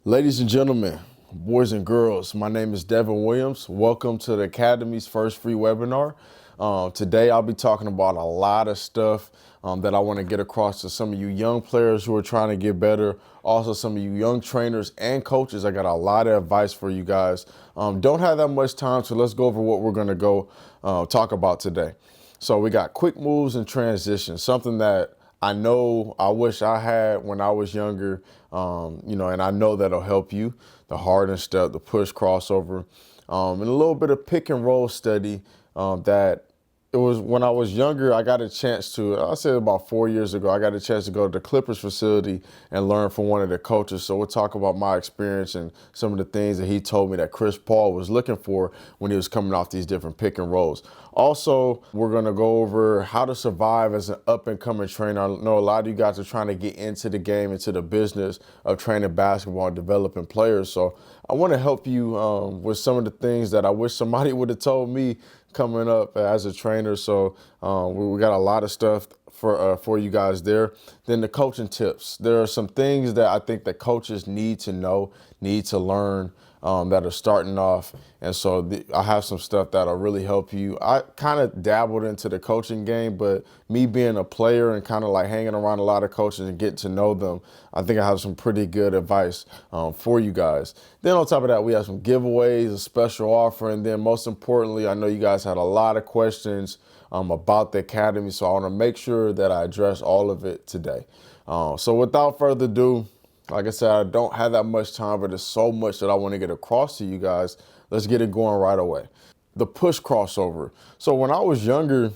Ladies and gentlemen, boys and girls, my name is Devin Williams. Welcome to the Academy's first free webinar. Today I'll be talking about a lot of stuff that I want to get across to some of you young players who are trying to get better. Also, some of you young trainers and coaches. I got a lot of advice for you guys. Don't have that much time, so let's go over what we're going to go talk about today. So we got quick moves and transitions, something that I know I wish I had when I was younger, and I know that'll help you. The harden step, the push crossover, and a little bit of pick and roll study that it was when I was younger. I got a chance to, I said about 4 years ago, I got a chance to go to the Clippers facility and learn from one of the coaches. So we'll talk about my experience and some of the things that he told me that Chris Paul was looking for when he was coming off these different pick and rolls. Also, we're going to go over how to survive as an up-and-coming trainer. I know a lot of you guys are trying to get into the game, into the business of training basketball and developing players. So I want to help you with some of the things that I wish somebody would have told me coming up as a trainer. So we got a lot of stuff for you guys there. Then the coaching tips. There are some things that I think that coaches need to know, need to learn, that are starting off. And so I have some stuff that'll really help you. I kind of dabbled into the coaching game, but me being a player and kind of like hanging around a lot of coaches and getting to know them, I think I have some pretty good advice for you guys. Then on top of that, we have some giveaways, a special offer, and then most importantly, I know you guys had a lot of questions about the Academy, so I want to make sure that I address all of it today. So without further ado, like I said, I don't have that much time, but there's so much that I want to get across to you guys. Let's get it going right away. The push crossover. So when I was younger,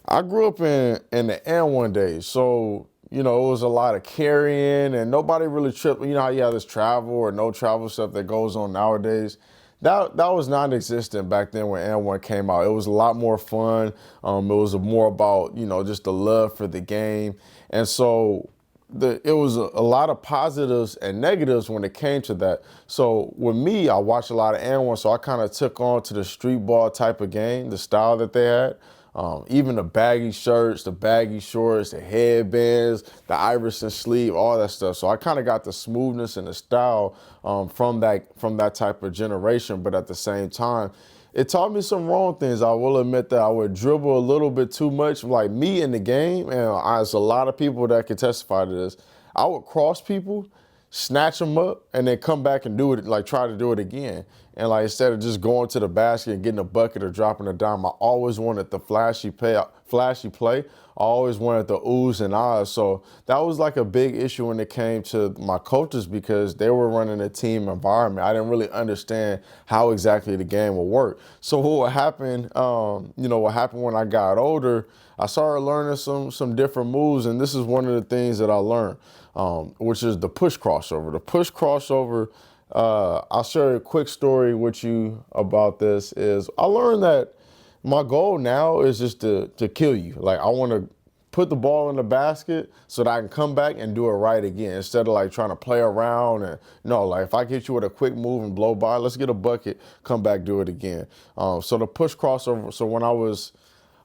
I grew up in the N1 days. So, it was a lot of carrying and nobody really tripped. You know how you have this travel or no travel stuff that goes on nowadays? That was non-existent back then when N1 came out. It was a lot more fun. It was more about, just the love for the game. And so it was a lot of positives and negatives when it came to that. So with me, I watched a lot of N1, so I kind of took on to the street ball type of game, the style that they had. Even the baggy shirts, the baggy shorts, the headbands, the Iverson sleeve, all that stuff. So I kind of got the smoothness and the style from that type of generation. But at the same time, it taught me some wrong things. I will admit that I would dribble a little bit too much, like me in the game. And there's a lot of people that can testify to this. I would cross people, snatch them up, and then come back and do it, like try to do it again. And like instead of just going to the basket and getting a bucket or dropping a dime, I always wanted the flashy play. I always wanted the oohs and ahs. So that was like a big issue when it came to my coaches because they were running a team environment. I didn't really understand how exactly the game would work. So what happened, what happened when I got older, I started learning some different moves, and this is one of the things that I learned, which is the push crossover. The push crossover, I'll share a quick story with you about this, is I learned that my goal now is just to kill you. Like I want to put the ball in the basket so that I can come back and do it right again instead of like trying to play around. And no, like if I get you with a quick move and blow by, let's get a bucket, come back, do it again. So the push crossover. So when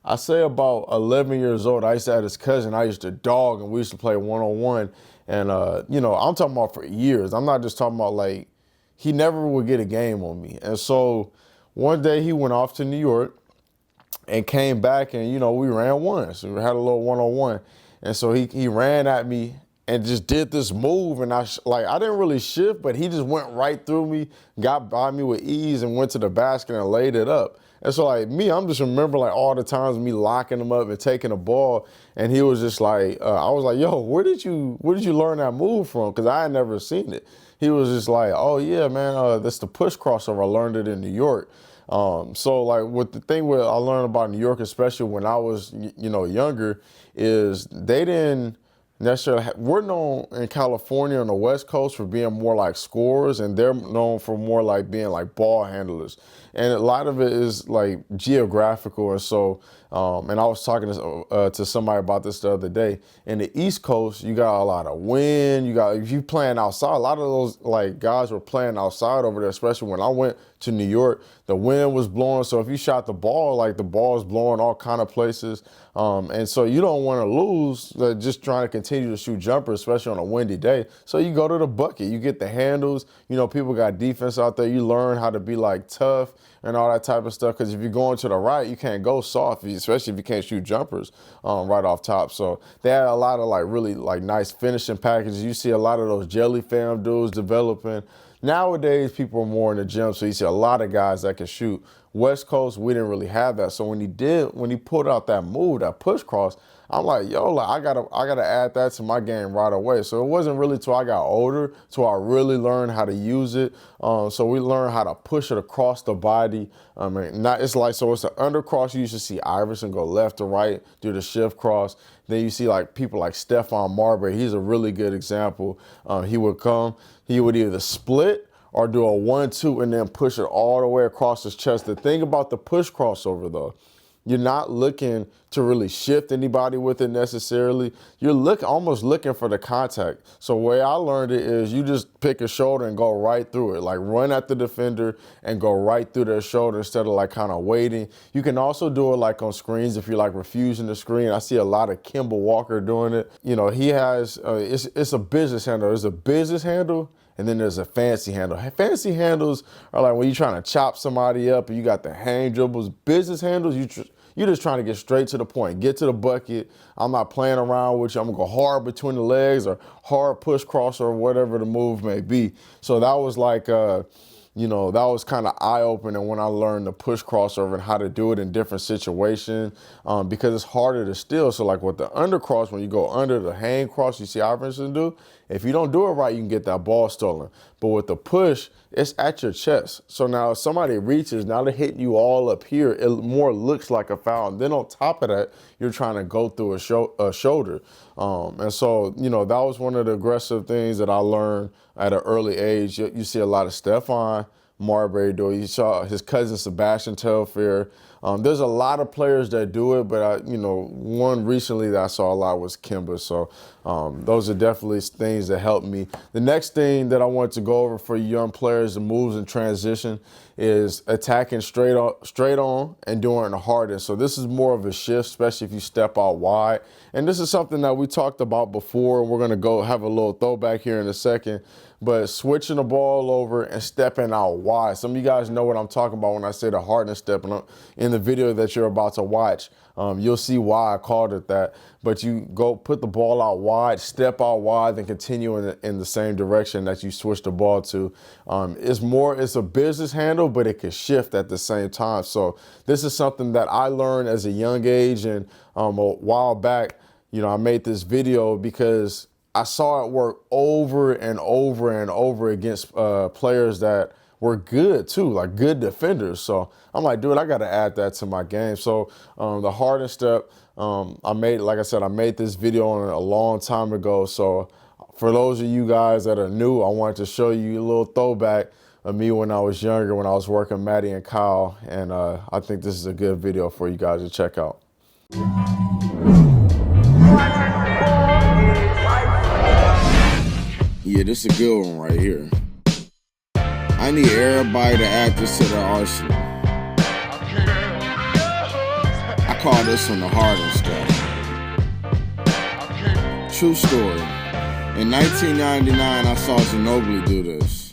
I say about 11 years old, I used to have this cousin I used to dog, and we used to play one-on-one. And, I'm talking about for years. I'm not just talking about like, he never would get a game on me. And so one day he went off to New York and came back, and, we ran one. So we had a little one-on-one. And so he ran at me and just did this move. And I didn't really shift, but he just went right through me, got by me with ease, and went to the basket and laid it up. And so like me, I'm just remembering like all the times me locking him up and taking the ball. And he was just like, I was like, yo, where did you learn that move from? Because I had never seen it. He was just like, oh yeah, man, that's the push crossover. I learned it in New York. So like what the thing where I learned about New York, especially when I was, younger, is they didn't necessarily we're known in California on the West Coast for being more like scorers, and they're known for more like being like ball handlers. And a lot of it is like geographical. And so, and I was talking to somebody about this the other day. In the East Coast, you got a lot of wind. If you playing outside, a lot of those like guys were playing outside over there, especially when I went to New York, the wind was blowing. So if you shot the ball, like the ball is blowing all kind of places. And so you don't want to lose just trying to continue to shoot jumpers, especially on a windy day. So you go to the bucket, you get the handles. You know, people got defense out there. You learn how to be like tough and all that type of stuff. Because if you're going to the right, you can't go soft, especially if you can't shoot jumpers right off top. So they had a lot of like really like nice finishing packages. You see a lot of those jelly fam dudes developing. Nowadays, people are more in the gym, so you see a lot of guys that can shoot. West Coast, we didn't really have that. So when he pulled out that move, that push cross, I'm like, yo, like, I gotta add that to my game right away. So it wasn't really till I got older till I really learned how to use it. So we learned how to push it across the body. It's an undercross. You used to see Iverson go left to right, do the shift cross. Then you see like people like Stephon Marbury. He's a really good example. He would either split or do a 1-2 and then push it all the way across his chest. The thing about the push crossover though, you're not looking to really shift anybody with it necessarily. You're almost looking for the contact. So the way I learned it is you just pick a shoulder and go right through it. Like run at the defender and go right through their shoulder instead of like kind of waiting. You can also do it like on screens if you're like refusing the screen. I see a lot of Kimball Walker doing it. You know, he has, it's a business handle. There's a business handle and then there's a fancy handle. Fancy handles are like when you're trying to chop somebody up and you got the hang dribbles. Business handles, you're just trying to get straight to the point, get to the bucket. I'm not playing around with you. I'm gonna go hard between the legs or hard push cross or whatever the move may be. So that was like, that was kind of eye-opening when I learned the push crossover and how to do it in different situations because it's harder to steal. So like with the undercross, when you go under the hang cross, you see Iverson do, if you don't do it right, you can get that ball stolen. But with the push, it's at your chest. So now if somebody reaches, now they're hitting you all up here, it more looks like a foul. And then on top of that, you're trying to go through a shoulder. And so, that was one of the aggressive things that I learned at an early age. You see a lot of Stephon Marbury do it. You saw his cousin Sebastian Telfair. There's a lot of players that do it, but one recently that I saw a lot was Kimba. So those are definitely things that helped me. The next thing that I want to go over for young players, the moves in transition, is attacking straight on and doing the hardest. So this is more of a shift, especially if you step out wide. And this is something that we talked about before. We're gonna go have a little throwback here in a second. But switching the ball over and stepping out wide. Some of you guys know what I'm talking about when I say the hardness step. In the video that you're about to watch, you'll see why I called it that. But you go put the ball out wide, step out wide, then continue in the same direction that you switch the ball to. It's a business handle, but it can shift at the same time. So this is something that I learned as a young age. And a while back, I made this video because I saw it work over and over and over against players that were good too, like good defenders. So I'm like, dude, I got to add that to my game. So the hardest step, I made this video on it a long time ago. So for those of you guys that are new, I wanted to show you a little throwback of me when I was younger, when I was working Maddie and Kyle. And I think this is a good video for you guys to check out. Yeah, this is a good one right here. I need everybody to add this to their arsenal. I call this one the hardest stuff. True story. In 1999, I saw Ginobili do this.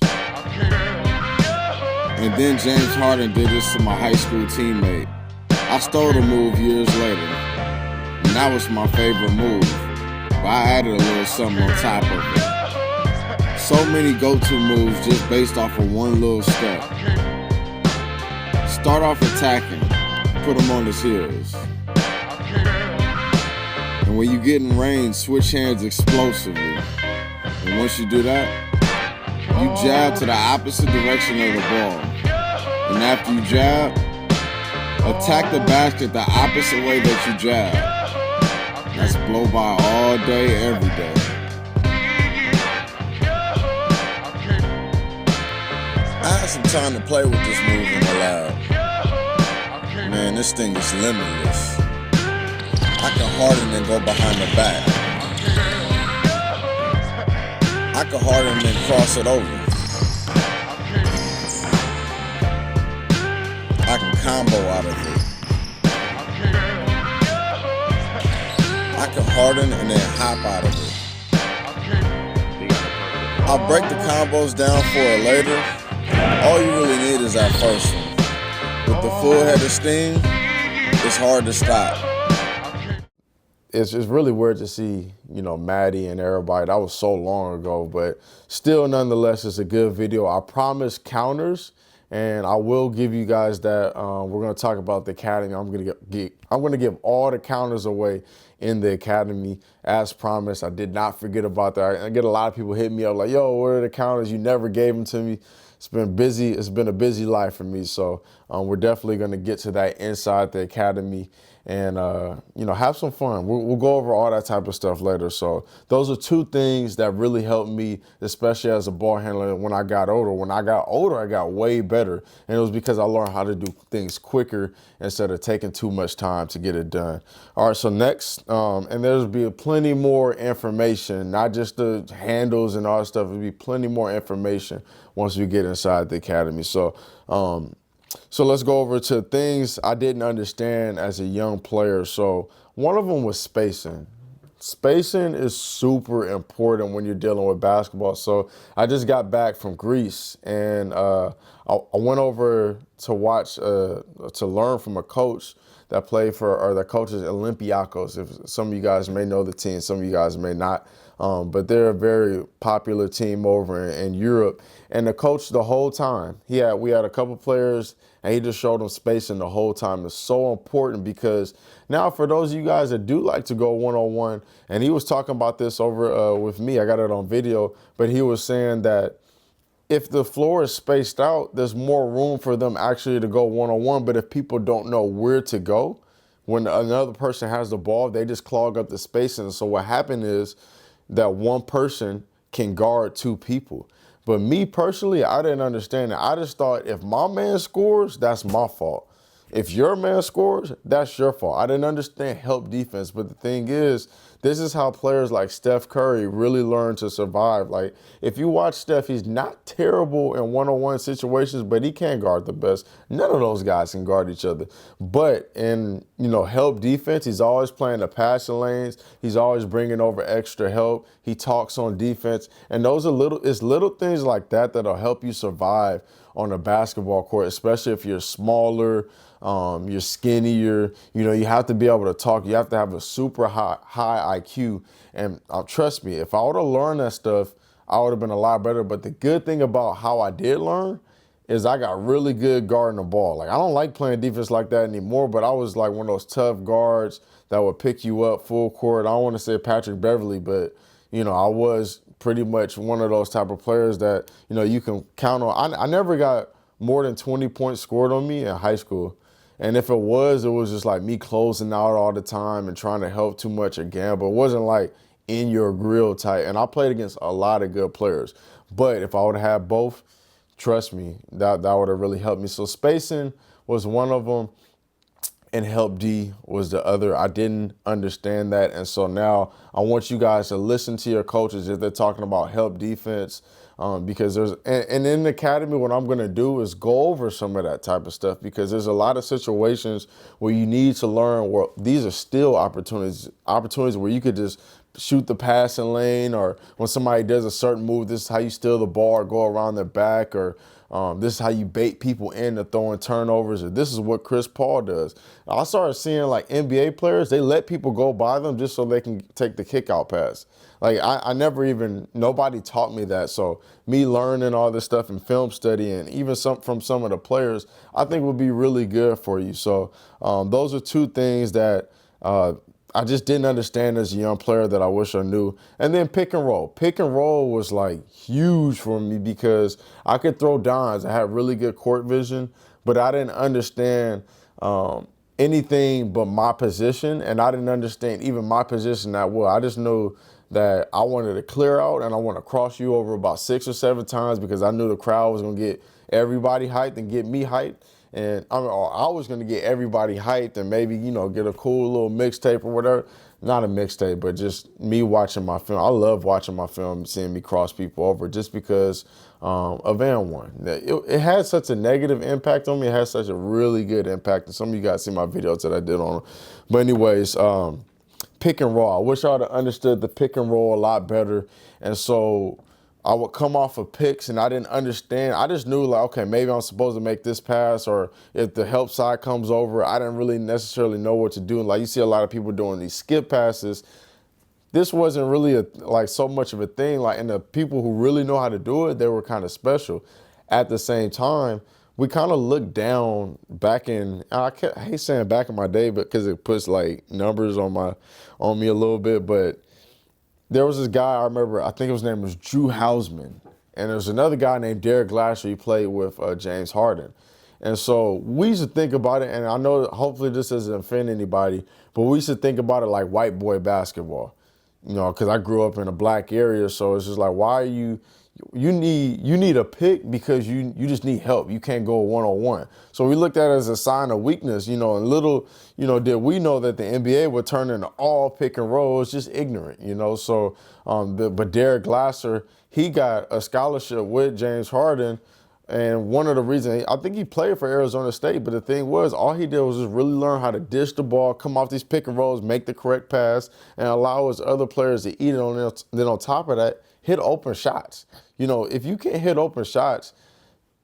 And then James Harden did this to my high school teammate. I stole the move years later. And that was my favorite move. But I added a little something on top of it. So many go-to moves just based off of one little step. Start off attacking, put them on his heels. And when you get in range, switch hands explosively. And once you do that, you jab to the opposite direction of the ball. And after you jab, attack the basket the opposite way that you jab. That's blow by all day, every day. I had some time to play with this move in the lab. Man, this thing is limitless. I can harden and go behind the back. I can harden and cross it over. combo out of it. I can harden and then hop out of it. I'll break the combos down for it later. All you really need is that first one. With the full head of steam, it's hard to stop. It's just really weird to see, you know, Maddie and everybody. That was so long ago, but still, nonetheless, it's a good video. I promise counters, and I will give you guys that. We're going to talk about the academy. I'm going to give all the counters away in the academy as promised. I did not forget about that. I get a lot of people hitting me up like, "Yo, where are the counters? You never gave them to me." It's been busy. It's been a busy life for me. So we're definitely going to get to that inside the academy and, you know, have some fun. We'll go over all that type of stuff later. So those are two things that really helped me, especially as a ball handler when I got older. When I got older, I got way better. And it was because I learned how to do things quicker instead of taking too much time to get it done. All right, so next, and there's be plenty more information, not just the handles and all that stuff. There'll be plenty more information once we get inside the academy. So let's go over to things I didn't understand as a young player. So one of them was spacing. Spacing is super important when you're dealing with basketball. So I just got back from Greece, and I went over to watch, to learn from a coach that played for, or that coaches Olympiacos. If some of you guys may know the team, some of you guys may not. But they're a very popular team over in Europe. And the coach the whole time, we had a couple players, and he just showed them spacing the whole time. It's so important because now for those of you guys that do like to go one-on-one, and he was talking about this over with me, I got it on video, but he was saying that if the floor is spaced out, there's more room for them actually to go one-on-one. But if people don't know where to go, when another person has the ball, they just clog up the spacing. So what happened is that one person can guard two people. But me personally, I didn't understand it. I just thought if my man scores, that's my fault. If your man scores, that's your fault. I didn't understand help defense. But the thing is, this is how players like Steph Curry really learn to survive. Like, if you watch Steph, he's not terrible in one-on-one situations, but he can't guard the best. None of those guys can guard each other. But in, you know, help defense, he's always playing the passing lanes. He's always bringing over extra help. He talks on defense. And those are little things like that that'll help you survive on a basketball court, especially if you're smaller, you're skinnier. You know, you have to be able to talk. You have to have a super high IQ. And trust me, if I would have learned that stuff, I would have been a lot better. But the good thing about how I did learn is I got really good guarding the ball. Like, I don't like playing defense like that anymore, but I was like one of those tough guards that would pick you up full court. I don't want to say Patrick Beverly, but, you know, I was pretty much one of those type of players that, you know, you can count on. I never got more than 20 points scored on me in high school. And if it was just like me closing out all the time and trying to help too much or gamble. It wasn't like in your grill type. And I played against a lot of good players. But if I would have had both, trust me, that would have really helped me. So spacing was one of them, and help D was the other. I didn't understand that. And so now I want you guys to listen to your coaches if they're talking about help defense, because and in the academy, what I'm going to do is go over some of that type of stuff, because there's a lot of situations where you need to learn where these are still opportunities where you could just shoot the passing lane, or when somebody does a certain move, this is how you steal the ball or go around their back, or this is how you bait people into throwing turnovers, or this is what Chris Paul does. I started seeing like NBA players, they let people go by them just so they can take the kick out pass. Like nobody taught me that. So me learning all this stuff in film study, and even from some of the players, I think would be really good for you. So those are two things that I just didn't understand as a young player that I wish I knew. And then pick and roll. Pick and roll was like huge for me because I could throw dimes. I had really good court vision, but I didn't understand anything but my position. And I didn't understand even my position that well. I just knew that I wanted to clear out and I want to cross you over about 6 or 7 times because I knew the crowd was going to get everybody hyped and get me hyped. And I was going to get everybody hyped and maybe, you know, get a cool little mixtape or whatever. not a mixtape, but just me watching my film. I love watching my film, seeing me cross people over just because of and one. It had such a negative impact on me. It has such a really good impact. And some of you guys see my videos that I did on it. But anyways, pick and roll. I wish I would have understood the pick and roll a lot better. And so I would come off of picks and I didn't understand. I just knew like, okay, maybe I'm supposed to make this pass, or if the help side comes over, I didn't really necessarily know what to do. Like you see a lot of people doing these skip passes. This wasn't really like so much of a thing. Like, and the people who really know how to do it, they were kind of special. At the same time, we kind of looked down back in, I hate saying back in my day, but because it puts like numbers on me a little bit. But there was this guy I remember, I think his name was Drew Hausman. And there's another guy named Derek Glasser. He played with James Harden. And so we used to think about it, and I know hopefully this doesn't offend anybody, but we used to think about it like white boy basketball. You know, because I grew up in a black area, so it's just like, why are you need a pick because you just need help. You can't go one-on-one. So we looked at it as a sign of weakness, you know, and little, you know, did we know that the NBA would turn into all pick and roll. It's just ignorant, you know. So, but Derek Glasser, he got a scholarship with James Harden. And one of the reasons, I think he played for Arizona State, but the thing was, all he did was just really learn how to dish the ball, come off these pick and rolls, make the correct pass, and allow his other players to eat it on them. Then on top of that, hit open shots. You know, if you can't hit open shots,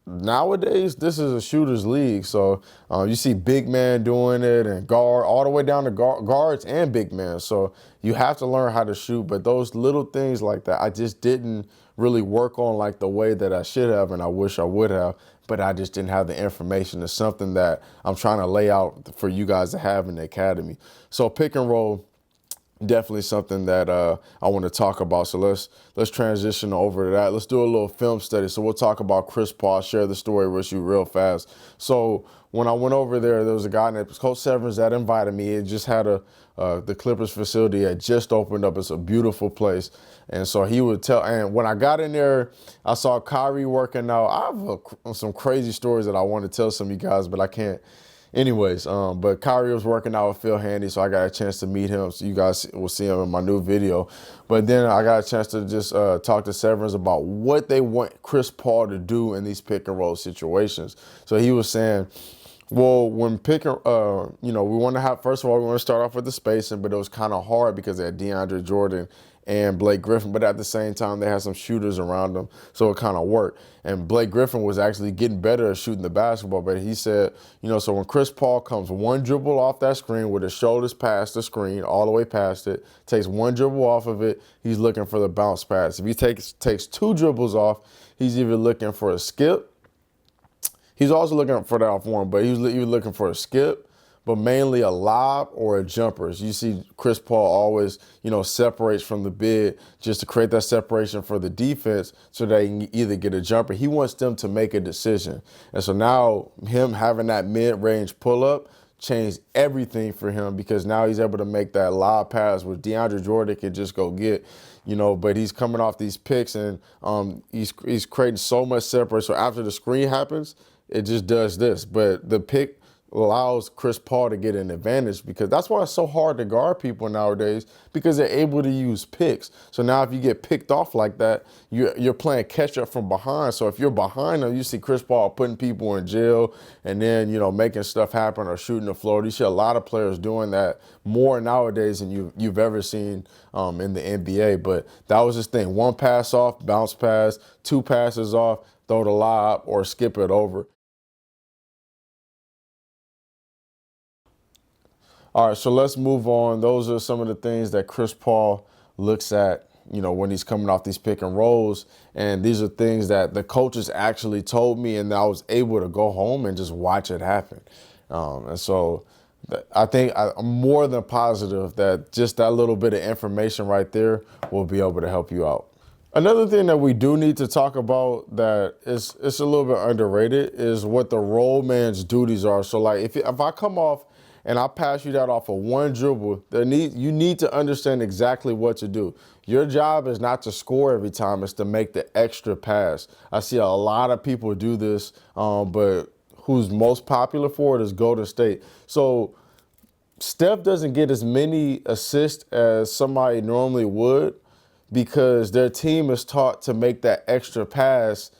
nowadays, this is a shooter's league. So you see big man doing it and guard, all the way down to guards and big man. So you have to learn how to shoot. But those little things like that, I just didn't really work on like the way that I should have, and I wish I would have, but I just didn't have the information. It's something that I'm trying to lay out for you guys to have in the academy. So pick and roll, definitely something that I want to talk about. So let's transition over to that. Let's do a little film study. So we'll talk about Chris Paul, share the story with you real fast. So when I went over there was a guy named Coach Severance that invited me. It just had the Clippers facility had just opened up. It's a beautiful place. And so he would tell, and when I got in there, I saw Kyrie working out. I have some crazy stories that I want to tell some of you guys, but I can't. Anyways, but Kyrie was working out with Phil Handy, so I got a chance to meet him. So you guys will see him in my new video. But then I got a chance to just talk to Severance about what they want Chris Paul to do in these pick and roll situations. So he was saying, well, when we want to have, first of all, we want to start off with the spacing, but it was kind of hard because they had DeAndre Jordan and Blake Griffin, but at the same time, they had some shooters around them, so it kind of worked. And Blake Griffin was actually getting better at shooting the basketball, but he said, you know, so when Chris Paul comes one dribble off that screen with his shoulders past the screen, all the way past it, takes one dribble off of it, he's looking for the bounce pass. If he takes two dribbles off, he's either looking for a skip. He's also looking for that off one, but he was looking for a skip, but mainly a lob or a jumper. You see Chris Paul always, you know, separates from the big just to create that separation for the defense so they can either get a jumper. He wants them to make a decision. And so now him having that mid-range pull-up changed everything for him, because now he's able to make that lob pass which DeAndre Jordan can just go get, you know, but he's coming off these picks and he's creating so much separation. So after the screen happens, it just does this. But the pick allows Chris Paul to get an advantage, because that's why it's so hard to guard people nowadays, because they're able to use picks. So now if you get picked off like that, you're playing catch up from behind. So if you're behind them, you see Chris Paul putting people in jail and then, you know, making stuff happen or shooting the floor. You see a lot of players doing that more nowadays than you've ever seen in the NBA. But that was his thing. One pass off, bounce pass, two passes off, throw the lob or skip it over. All right, so let's move on. Those are some of the things that Chris Paul looks at, you know, when he's coming off these pick and rolls. And these are things that the coaches actually told me, and I was able to go home and just watch it happen. And so I think I'm more than positive that just that little bit of information right there will be able to help you out. Another thing that we do need to talk about that it's a little bit underrated is what the role man's duties are. So like if I come off and I pass you that off of one dribble, you need to understand exactly what to do. Your job is not to score every time, it's to make the extra pass. I see a lot of people do this, but who's most popular for it is Golden State. So Steph doesn't get as many assists as somebody normally would because their team is taught to make that extra pass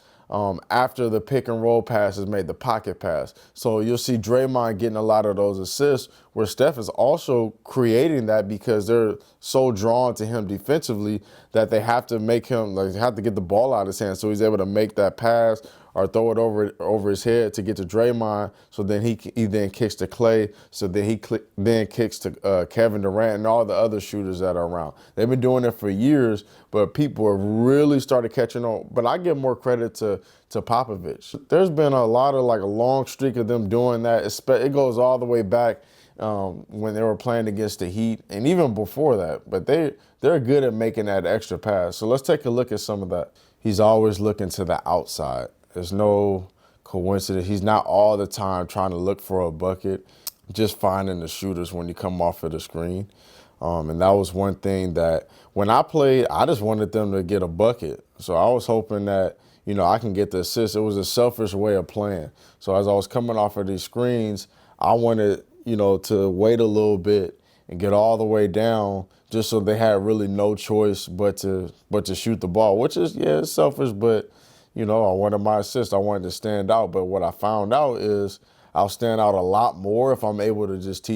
after the pick and roll pass is made, the pocket pass. So you'll see Draymond getting a lot of those assists where Steph is also creating that because they're so drawn to him defensively that they have to make him, like, they have to get the ball out of his hand so he's able to make that pass or throw it over his head to get to Draymond. So then he then kicks to Clay. So then he then kicks to Kevin Durant and all the other shooters that are around. They've been doing it for years, but people have really started catching on. But I give more credit to Popovich. There's been a lot of, like, a long streak of them doing that. It goes all the way back when they were playing against the Heat and even before that. But they're good at making that extra pass. So let's take a look at some of that. He's always looking to the outside. There's no coincidence. He's not all the time trying to look for a bucket, just finding the shooters when you come off of the screen. And that was one thing that when I played, I just wanted them to get a bucket. So I was hoping that, you know, I can get the assist. It was a selfish way of playing. So as I was coming off of these screens, I wanted, you know, to wait a little bit and get all the way down just so they had really no choice but to shoot the ball, which is, yeah, it's selfish, but you know, I wanted my assist. I wanted to stand out. But what I found out is I'll stand out a lot more if I'm able to just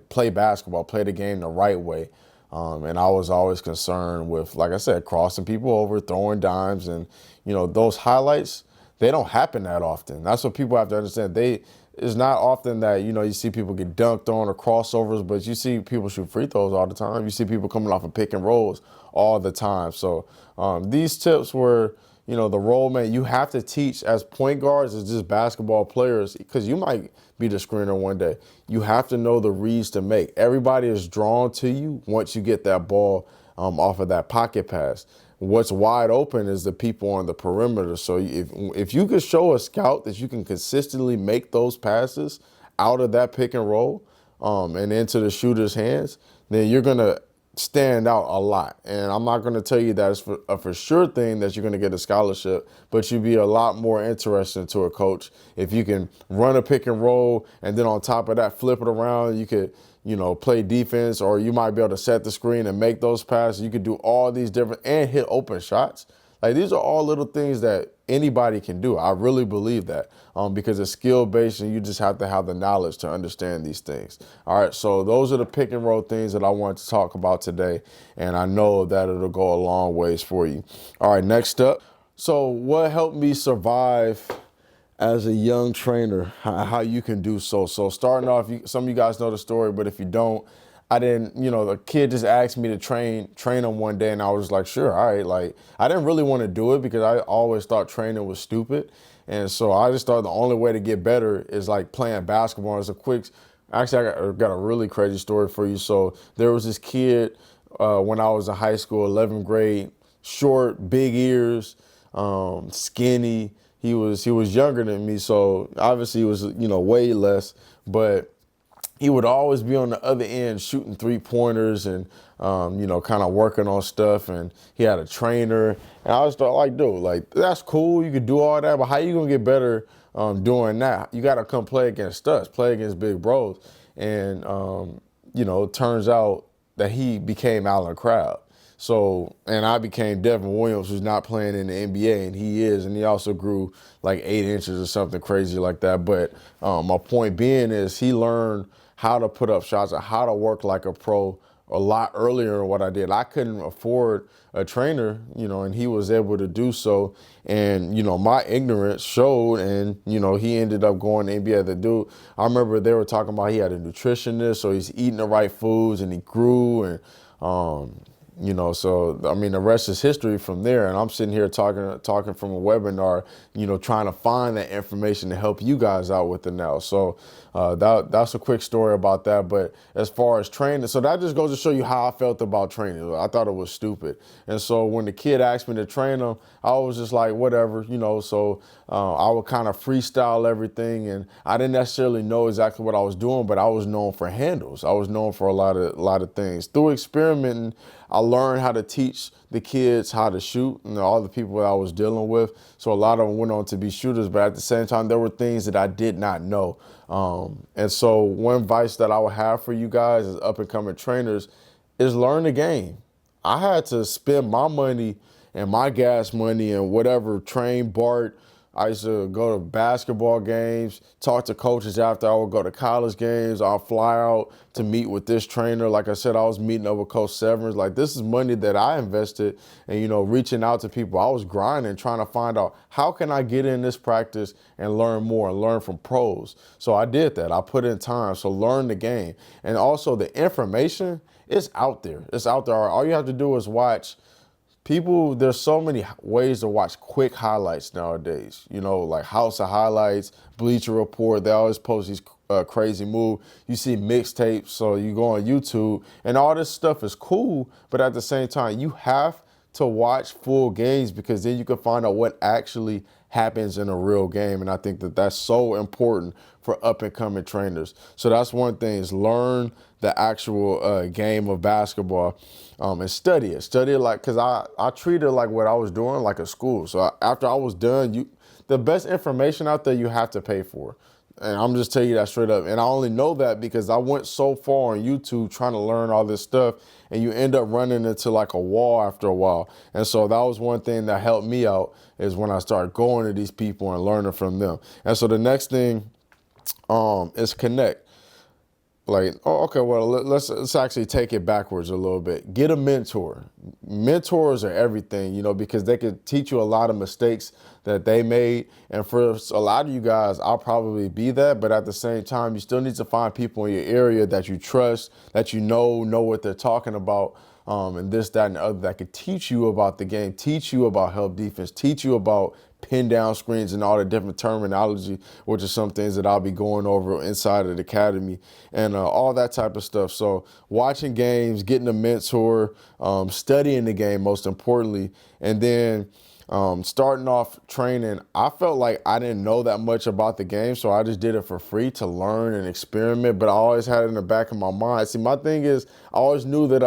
play basketball, play the game the right way. And I was always concerned with, like I said, crossing people over, throwing dimes. And, you know, those highlights, they don't happen that often. That's what people have to understand. It's not often that, you know, you see people get dunked on or crossovers, but you see people shoot free throws all the time. You see people coming off of pick and rolls all the time. So these tips were, you know, the role man, you have to teach as point guards, as just basketball players, because you might be the screener one day. You have to know the reads to make. Everybody is drawn to you once you get that ball off of that pocket pass. What's wide open is the people on the perimeter. So if you could show a scout that you can consistently make those passes out of that pick and roll and into the shooter's hands, then you're going to stand out a lot. And I'm not going to tell you that it's a for sure thing that you're going to get a scholarship, but you'd be a lot more interesting to a coach if you can run a pick and roll and then on top of that flip it around. You could, you know, play defense, or you might be able to set the screen and make those passes. You could do all these different and hit open shots. Like, these are all little things that anybody can do. I really believe that because it's skill-based and you just have to have the knowledge to understand these things. All right, so those are the pick and roll things that I wanted to talk about today, and I know that it'll go a long ways for you. All right, next up. So what helped me survive as a young trainer, how you can do so. So starting off, some of you guys know the story, but if you don't, I didn't, you know, the kid just asked me to train him one day, and I was like, sure, all right. Like, I didn't really want to do it because I always thought training was stupid. And so I just thought the only way to get better is like playing basketball. Actually, I got a really crazy story for you. So there was this kid when I was in high school, 11th grade, short, big ears, skinny. He was younger than me, so obviously he was, you know, way less, but he would always be on the other end shooting 3-pointers and, you know, kind of working on stuff. And he had a trainer. And I was like, dude, like, that's cool. You could do all that. But how you going to get better doing that? You got to come play against us, play against big bros. And, you know, it turns out that he became Allen Crabbe. So, and I became Devin Williams, who's not playing in the NBA, and he is, and he also grew like 8 inches or something crazy like that. But my point being is he learned how to put up shots and how to work like a pro a lot earlier than what I did. I couldn't afford a trainer, you know, and he was able to do so. And, you know, my ignorance showed, and, you know, he ended up going to NBA. The dude, I remember they were talking about he had a nutritionist, so he's eating the right foods, and he grew, and, you know, so, I mean, the rest is history from there. And I'm sitting here talking from a webinar, you know, trying to find that information to help you guys out with it now. So that's a quick story about that. But as far as training, so that just goes to show you how I felt about training. I thought it was stupid. And so when the kid asked me to train him, I was just like, whatever, you know, so I would kind of freestyle everything. And I didn't necessarily know exactly what I was doing, but I was known for handles. I was known for a lot of things. Through experimenting, I learned how to teach the kids how to shoot, and all the people that I was dealing with. So a lot of them went on to be shooters, but at the same time, there were things that I did not know. And so one advice that I would have for you guys as up and coming trainers is learn the game. I had to spend my money and my gas money and whatever, train Bart. I used to go to basketball games, talk to coaches after. I would go to college games. I'll fly out to meet with this trainer. Like I said, I was meeting up with Coach Severance. Like, this is money that I invested and, you know, reaching out to people. I was grinding, trying to find out how can I get in this practice and learn more and learn from pros. So I did that. I put in time. So learn the game. And also the information is out there. It's out there. All you have to do is watch. People, there's so many ways to watch quick highlights nowadays. You know, like House of Highlights, Bleacher Report, they always post these crazy moves. You see mixtapes, so you go on YouTube, and all this stuff is cool, but at the same time, you have to watch full games because then you can find out what actually happens in a real game. And I think that that's so important for up and coming trainers. So that's one thing, is learn the actual game of basketball and study it. Study it like, because I treated like what I was doing like a school. So after I was done, the best information out there you have to pay for. And I'm just telling you that straight up. And I only know that because I went so far on YouTube trying to learn all this stuff, and you end up running into like a wall after a while. And so that was one thing that helped me out, is when I started going to these people and learning from them. And so the next thing is connect. Like, oh, okay, well, let's actually take it backwards a little bit. Get a mentor. Mentors are everything, you know, because they could teach you a lot of mistakes that they made. And for a lot of you guys, I'll probably be that. But at the same time, you still need to find people in your area that you trust, that you know what they're talking about, and this, that, and the other, that could teach you about the game, teach you about help defense, teach you about pin down screens and all the different terminology, which are some things that I'll be going over inside of the academy, and all that type of stuff. So watching games, getting a mentor, studying the game most importantly, and then starting off training. I felt like I didn't know that much about the game, so I just did it for free to learn and experiment, but I always had it in the back of my mind. See, my thing is, I always knew that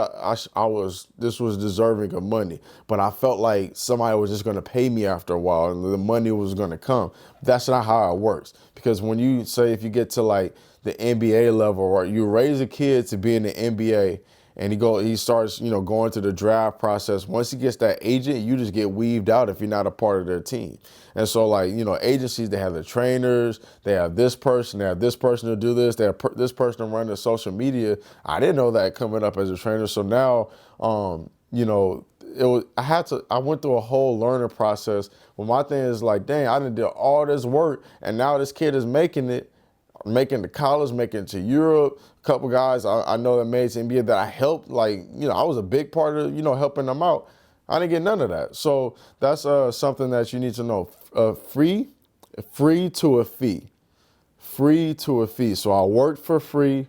this was deserving of money, but I felt like somebody was just going to pay me after a while and the money was going to come. That's not how it works, because when you say, if you get to like the NBA level, or you raise a kid to be in the NBA, and he starts, you know, going to the draft process. Once he gets that agent, you just get weaved out if you're not a part of their team. And so, like, you know, agencies, they have the trainers, they have this person to do this, they have this person to run the social media. I didn't know that coming up as a trainer. So now, you know, I went through a whole learning process. Well, my thing is like, dang, I done did all this work, and now this kid is making it to college, making it to Europe. A couple guys I know that made it to NBA that I helped, like, you know, I was a big part of, you know, helping them out. I didn't get none of that. So that's something that you need to know. Free to a fee. Free to a fee. So I worked for free,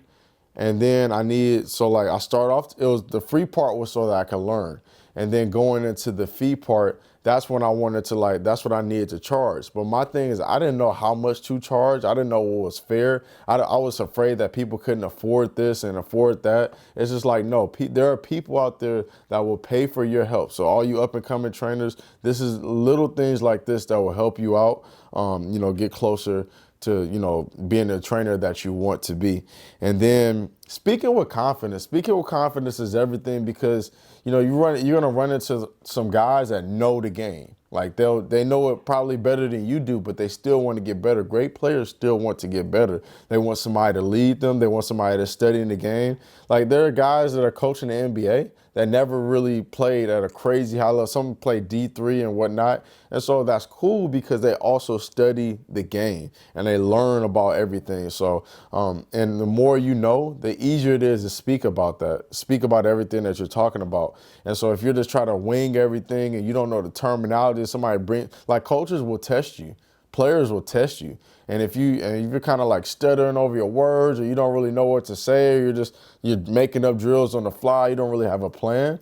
and then I start off, the free part was so that I could learn. And then going into the fee part, that's when I wanted to, that's what I needed to charge. But my thing is, I didn't know how much to charge. I didn't know what was fair. I was afraid that people couldn't afford this and afford that. It's just like, no, there are people out there that will pay for your help. So all you up and coming trainers, this is little things like this that will help you out, you know, get closer to, you know, being the trainer that you want to be. And then speaking with confidence is everything, because, you know, you're going to run into some guys that know the game. Like they know it probably better than you do, but they still want to get better. Great players still want to get better. They want somebody to lead them. They want somebody to study in the game. Like, there are guys that are coaching the NBA that never really played at a crazy high level. Some play D3 and whatnot. And so that's cool because they also study the game and they learn about everything. So, and the more you know, the easier it is to speak about that, speak about everything that you're talking about. And so if you're just trying to wing everything and you don't know the terminology, coaches will test you. Players will test you. And if you're kind of like stuttering over your words, or you don't really know what to say, or you're making up drills on the fly, you don't really have a plan,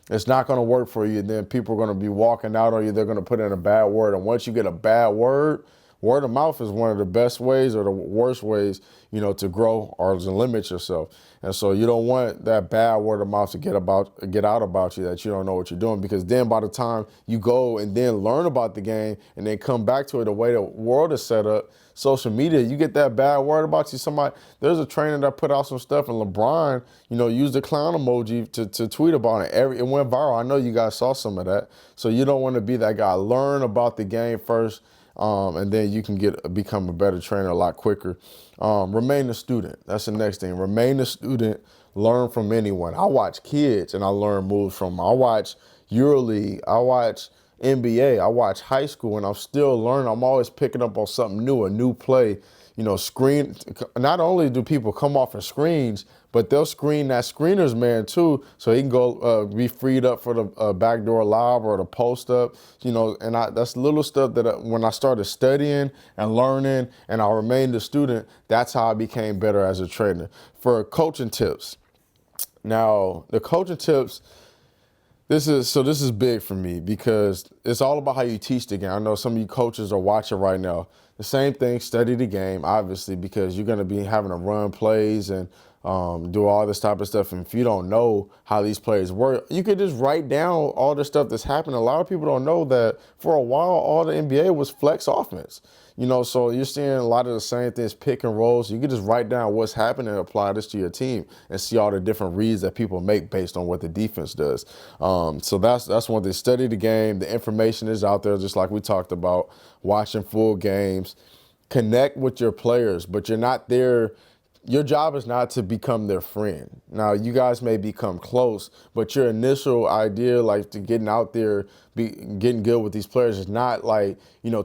it's not going to work for you. Then people are going to be walking out on you. They're going to put in a bad word. And once you get a bad word, Word of mouth is one of the best ways or the worst ways, to grow or to limit yourself. And so you don't want that bad word of mouth to get out about you, that you don't know what you're doing, because then by the time you go and then learn about the game and then come back to it, the way the world is set up, social media, you get that bad word about you. There's a trainer that put out some stuff, and LeBron, used the clown emoji to tweet about it. It went viral. I know you guys saw some of that. So you don't want to be that guy. Learn about the game first, and then you can become a better trainer a lot quicker. Remain a student. That's the next thing. Remain a student. Learn from anyone. I watch kids and I learn moves from them. I watch EuroLeague. I watch NBA. I watch high school, and I'm still learning. I'm always picking up on something new, a new play. Not only do people come off of screens, but they'll screen that screener's man too, so he can go be freed up for the backdoor lob or the post up. And that's little stuff that when I started studying and learning, and I remained a student, that's how I became better as a trainer. For coaching tips, now the coaching tips. This is big for me, because it's all about how you teach the game. I know some of you coaches are watching right now. The same thing, study the game, obviously, because you're going to be having to run plays and do all this type of stuff. And if you don't know how these plays work, you could just write down all the stuff that's happening. A lot of people don't know that for a while, all the NBA was flex offense. So you're seeing a lot of the same things, pick and rolls. You can just write down what's happening and apply this to your team and see all the different reads that people make based on what the defense does. So that's one thing. Study the game. The information is out there, just like we talked about, watching full games. Connect with your players, but you're not there. Your job is not to become their friend. Now, you guys may become close, but your initial idea, like to getting out there, getting good with these players, is not like,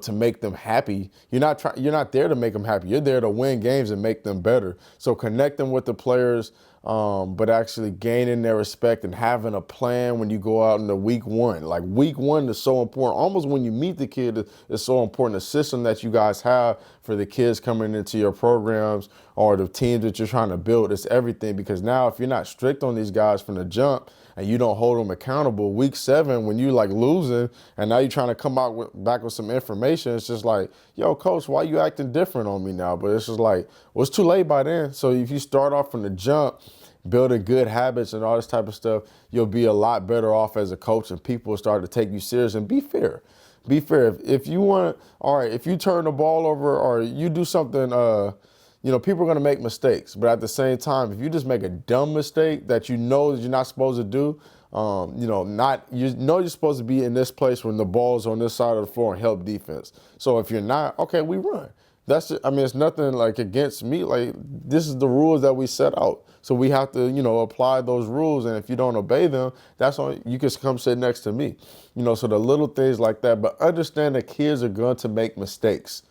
to make them happy. You're not there to make them happy. You're there to win games and make them better. So connecting with the players, but actually gaining their respect and having a plan when you go out into week one. Like week one is so important. Almost when you meet the kid, it's so important. The system that you guys have for the kids coming into your programs or the teams that you're trying to build, it's everything. Because now if you're not strict on these guys from the jump and you don't hold them accountable, week 7, when you like losing and now you're trying to come out back with some information, it's just like, yo, coach, why you acting different on me now? But it's just like, well, it's too late by then. So if you start off from the jump, building good habits and all this type of stuff, you'll be a lot better off as a coach, and people will start to take you serious. And be fair. Be fair. If you turn the ball over or you do something, people are going to make mistakes. But at the same time, if you just make a dumb mistake that you know that you're not supposed to do, you're supposed to be in this place when the ball's on this side of the floor and help defense. So if you're not, okay, we run. It's nothing like against me. Like, this is the rules that we set out. So we have to, apply those rules. And if you don't obey them, that's on you can come sit next to me. So the little things like that. But understand that kids are going to make mistakes.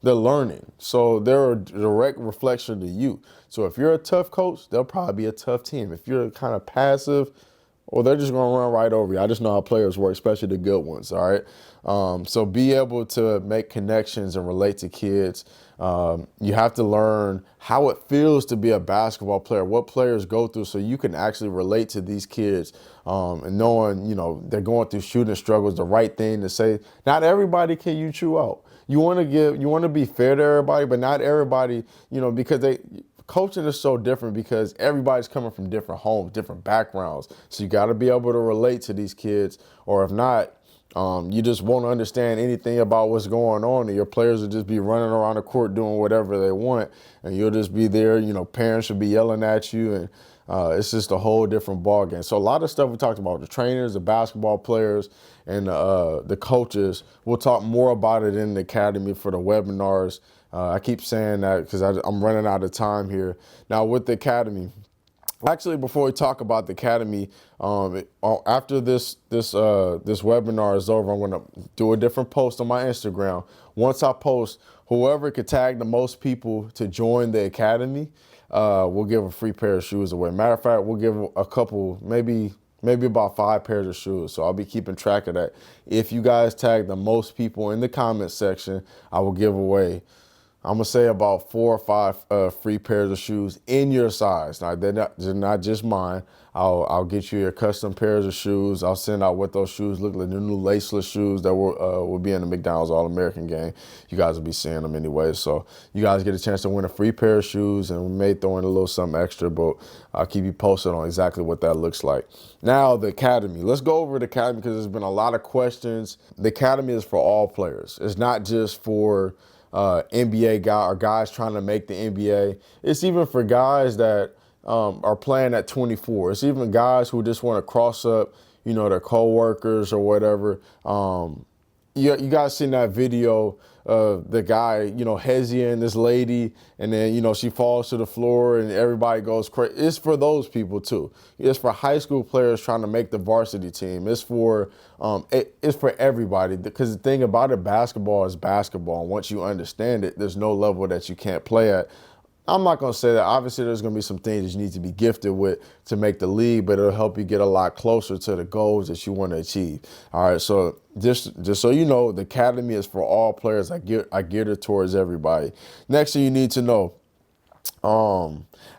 They're learning. So they're a direct reflection to you. So if you're a tough coach, they'll probably be a tough team. If you're kind of passive, or they're just going to run right over you. I just know how players work, especially the good ones, all right? So be able to make connections and relate to kids. You have to learn how it feels to be a basketball player, what players go through, so you can actually relate to these kids, and knowing, they're going through shooting struggles, the right thing to say. Not everybody can you chew out. You want to be fair to everybody, but not everybody, because coaching is so different because everybody's coming from different homes, different backgrounds. So you got to be able to relate to these kids, or if not, you just won't understand anything about what's going on, and your players will just be running around the court doing whatever they want, and you'll just be there. Parents should be yelling at you, and it's just a whole different ballgame. So a lot of stuff we talked about, the trainers, the basketball players, and the coaches. We'll talk more about it in the academy for the webinars. I keep saying that because I'm running out of time here. Now with the academy, actually, before we talk about the academy, after this webinar is over, I'm going to do a different post on my Instagram. Once I post, whoever could tag the most people to join the academy, we'll give a free pair of shoes away. Matter of fact, we'll give a couple, maybe about 5 pairs of shoes. So I'll be keeping track of that. If you guys tag the most people in the comment section, I will give away I'm gonna say about 4 or 5 free pairs of shoes in your size. Now they're not just mine. I'll get you your custom pairs of shoes. I'll send out what those shoes look like. The new laceless shoes that will be in the McDonald's All-American game. You guys will be seeing them anyway. So you guys get a chance to win a free pair of shoes, and we may throw in a little something extra, but I'll keep you posted on exactly what that looks like. Now the Academy. Let's go over the Academy because there's been a lot of questions. The Academy is for all players. It's not just for NBA guy or guys trying to make the NBA. It's even for guys that are playing at 24. It's even guys who just want to cross up, their coworkers or whatever. You guys seen that video of the guy, Hezzy and this lady, and then, she falls to the floor and everybody goes crazy. It's for those people too. It's for high school players trying to make the varsity team. It's for everybody, because the thing about it, basketball is basketball. And once you understand it, there's no level that you can't play at. I'm not going to say that. Obviously, there's going to be some things that you need to be gifted with to make the league, but it'll help you get a lot closer to the goals that you want to achieve. All right, so just so you know, the Academy is for all players. I geared it towards everybody. Next thing you need to know,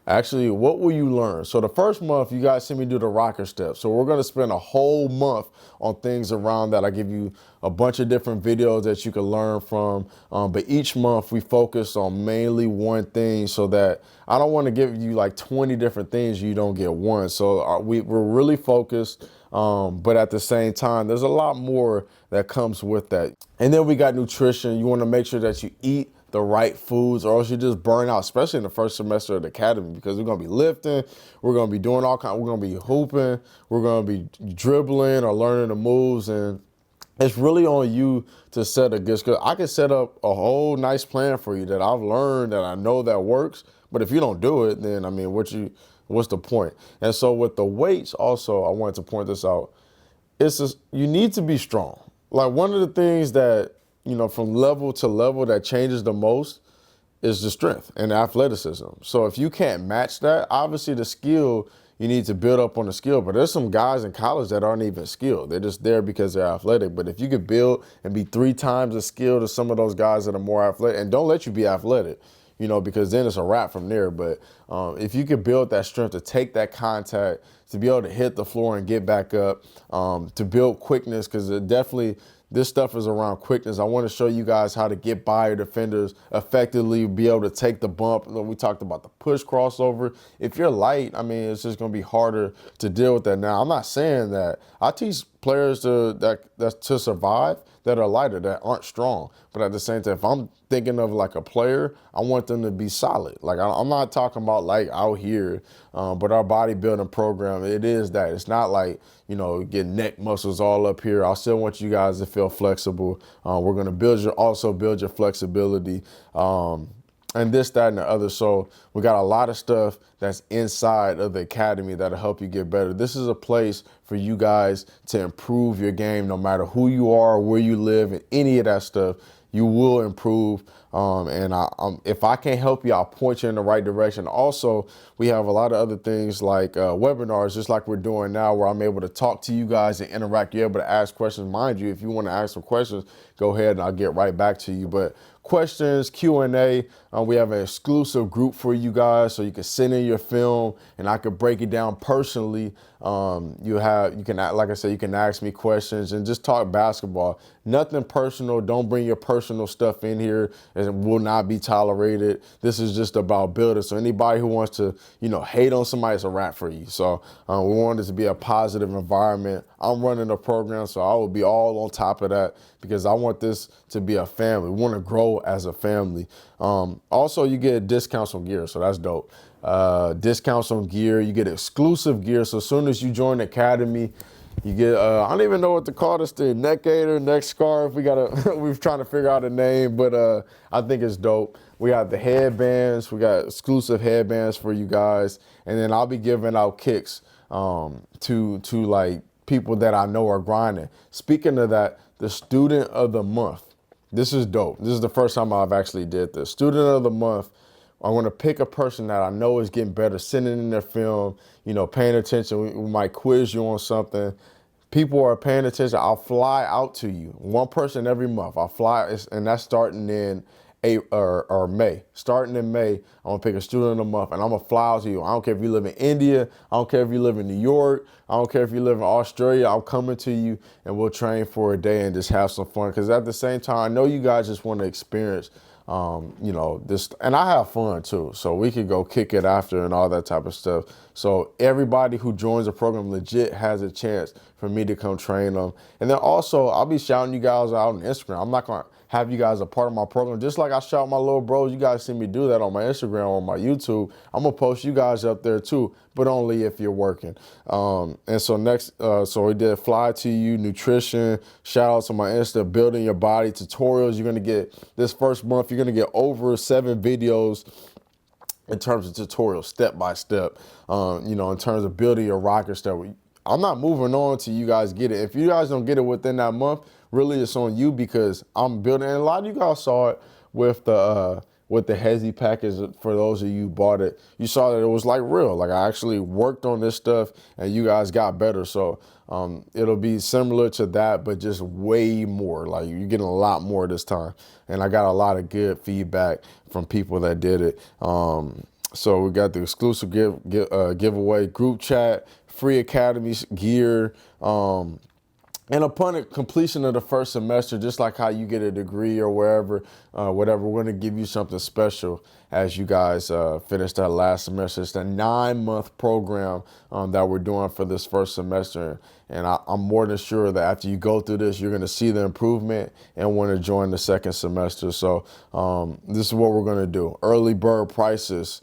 actually, what will you learn? So the first month, you guys see me do the rocker steps. So we're going to spend a whole month on things around that. I give you a bunch of different videos that you can learn from. But each month we focus on mainly one thing, so that I don't want to give you like 20 different things. You don't get one. So we're really focused. But at the same time, there's a lot more that comes with that. And then we got nutrition. You want to make sure that you eat the right foods, or else you just burn out, especially in the first semester of the Academy, because we're going to be lifting, we're going to be doing all kinds, we're going to be hooping, we're going to be dribbling or learning the moves, and it's really on you to set a good skill. I can set up a whole nice plan for you that I've learned that I know that works, but if you don't do it, then, what's the point? And so with the weights also, I wanted to point this out, you need to be strong. Like, one of the things that, from level to level that changes the most is the strength and the athleticism. So if you can't match that, obviously the skill, you need to build up on the skill. But there's some guys in college that aren't even skilled. They're just there because they're athletic. But if you could build and be 3 times as skilled as some of those guys that are more athletic, and don't let you be athletic, because then it's a wrap from there. But if you could build that strength to take that contact, to be able to hit the floor and get back up, to build quickness, because this stuff is around quickness. I want to show you guys how to get by your defenders effectively, be able to take the bump. We talked about the push crossover. If you're light, it's just going to be harder to deal with that. Now, I'm not saying that. I teach players to survive that are lighter, that aren't strong. But at the same time, if I'm thinking of like a player, I want them to be solid. Like, I'm not talking about like out here, but our bodybuilding program, it is that. It's not like, getting neck muscles all up here. I still want you guys to feel flexible. We're going to also build your flexibility. And this, that, and the other. So we got a lot of stuff that's inside of the Academy that'll help you get better. This is a place for you guys to improve your game, no matter who you are, where you live, and any of that stuff. You will improve. If I can't help you, I'll point you in the right direction. Also, we have a lot of other things like webinars, just like we're doing now, where I'm able to talk to you guys and interact. You're able to ask questions. Mind you, if you want to ask some questions, go ahead and I'll get right back to you. But questions, Q&A, we have an exclusive group for you guys, so you can send in your film and I could break it down personally. You can, like I said, you can ask me questions and just talk basketball. Nothing personal. Don't bring your personal stuff in here. It will not be tolerated. This is just about building. So anybody who wants to, hate on somebody, it's a wrap for you. So we want it to be a positive environment. I'm running a program, so I will be all on top of that, because I want this to be a family. We want to grow as a family. Also, you get discounts on gear, so that's dope. Discounts on gear. You get exclusive gear. So as soon as you join the Academy, you get, I don't even know what to call this thing, neck gaiter, neck scarf. We're trying to figure out a name, but I think it's dope. We got the headbands. We got exclusive headbands for you guys. And then I'll be giving out kicks to like people that I know are grinding. Speaking of that, the student of the month. This is dope. This is the first time I've actually did this. Student of the month. I want to pick a person that I know is getting better, sending in their film, paying attention. We might quiz you on something. People are paying attention. I'll fly out to you. One person every month. I'll fly, and that's starting in or May. Starting in May, I'm gonna pick a student of the month and I'm gonna fly out to you. I don't care if you live in India, I don't care if you live in New York, I don't care if you live in Australia, I'm coming to you and we'll train for a day and just have some fun. Cause at the same time, I know you guys just want to experience this, and I have fun too. So we could go kick it after and all that type of stuff. So everybody who joins the program legit has a chance for me to come train them. And then also I'll be shouting you guys out on Instagram. I'm not gonna have you guys a part of my program. Just like I shout my little bros, you guys see me do that on my Instagram or my YouTube. I'm gonna post you guys up there too, but only if you're working. And so next, so we did fly to you, nutrition, shout out to my Insta, building your body tutorials. You're gonna get this first month, you're gonna get over 7 videos in terms of tutorials, step by step, in terms of building your rocket step. I'm not moving on till you guys get it. If you guys don't get it within that month, really it's on you, because I'm building. And a lot of you guys saw it with the Hezi package. For those of you who bought it, you saw that it was like real. Like I actually worked on this stuff and you guys got better. So it'll be similar to that, but just way more. Like you're getting a lot more this time. And I got a lot of good feedback from people that did it. So we got the exclusive giveaway, group chat, free academy gear, and upon completion of the first semester, just like how you get a degree or whatever, we're going to give you something special as you guys finish that last semester. It's a 9-month program that we're doing for this first semester. And I'm more than sure that after you go through this, you're going to see the improvement and want to join the second semester. So this is what we're going to do. Early bird prices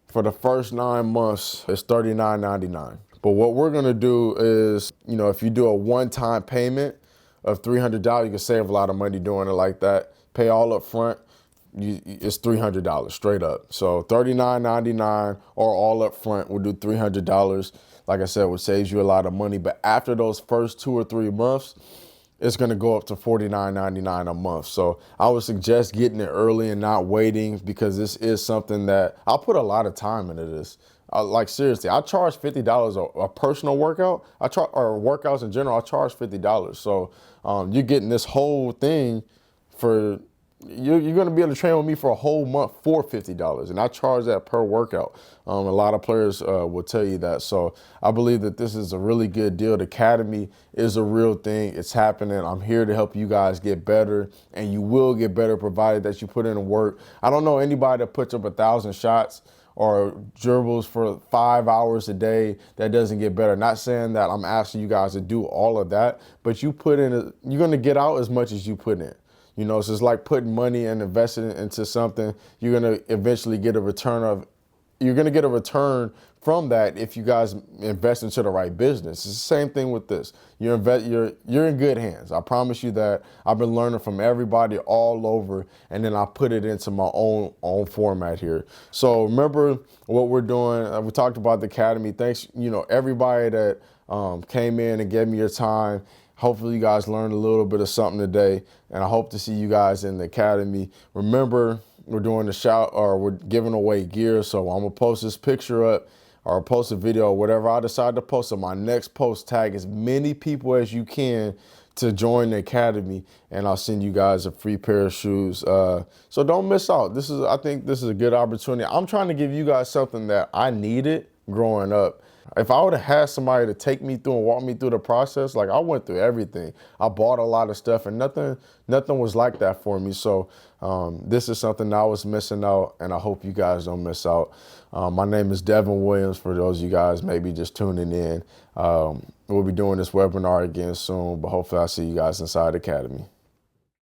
for the first 9 months is $39.99. But what we're gonna do is, if you do a one-time payment of $300, you can save a lot of money doing it like that. Pay all up front, it's $300 straight up. So $39.99 or all up front, we'll do $300. Like I said, which saves you a lot of money. But after those first 2 or 3 months, it's gonna go up to $49.99 a month. So I would suggest getting it early and not waiting, because this is something that I'll put a lot of time into this. Like seriously, I charge $50 a personal workout. Or workouts in general, I charge $50. So you're getting this whole thing for, you're going to be able to train with me for a whole month for $50. And I charge that per workout. A lot of players will tell you that. So I believe that this is a really good deal. The Academy is a real thing. It's happening. I'm here to help you guys get better, and you will get better provided that you put in the work. I don't know anybody that puts up 1,000 shots or dribbles for 5 hours a day that doesn't get better. Not saying that I'm asking you guys to do all of that, but you put in, you're gonna get out as much as you put in. So it's like putting money and investing it into something. You're gonna eventually get a return from that if you guys invest into the right business. It's the same thing with this. You're in good hands. I promise you that. I've been learning from everybody all over, and then I put it into my own format here. So remember what we're doing. We talked about the Academy. Thanks, everybody that came in and gave me your time. Hopefully you guys learned a little bit of something today, and I hope to see you guys in the Academy. Remember, we're doing we're giving away gear. So I'm gonna post this picture up, or post a video, or whatever I decide to post. On my next post, tag as many people as you can to join the Academy, and I'll send you guys a free pair of shoes. So don't miss out. I think this is a good opportunity. I'm trying to give you guys something that I needed growing up. If I would have had somebody to take me through and walk me through the process, like I went through everything. I bought a lot of stuff, and nothing was like that for me. So this is something that I was missing out, and I hope you guys don't miss out. My name is Devin Williams, for those of you guys maybe just tuning in. We'll be doing this webinar again soon, but hopefully I'll see you guys inside the Academy.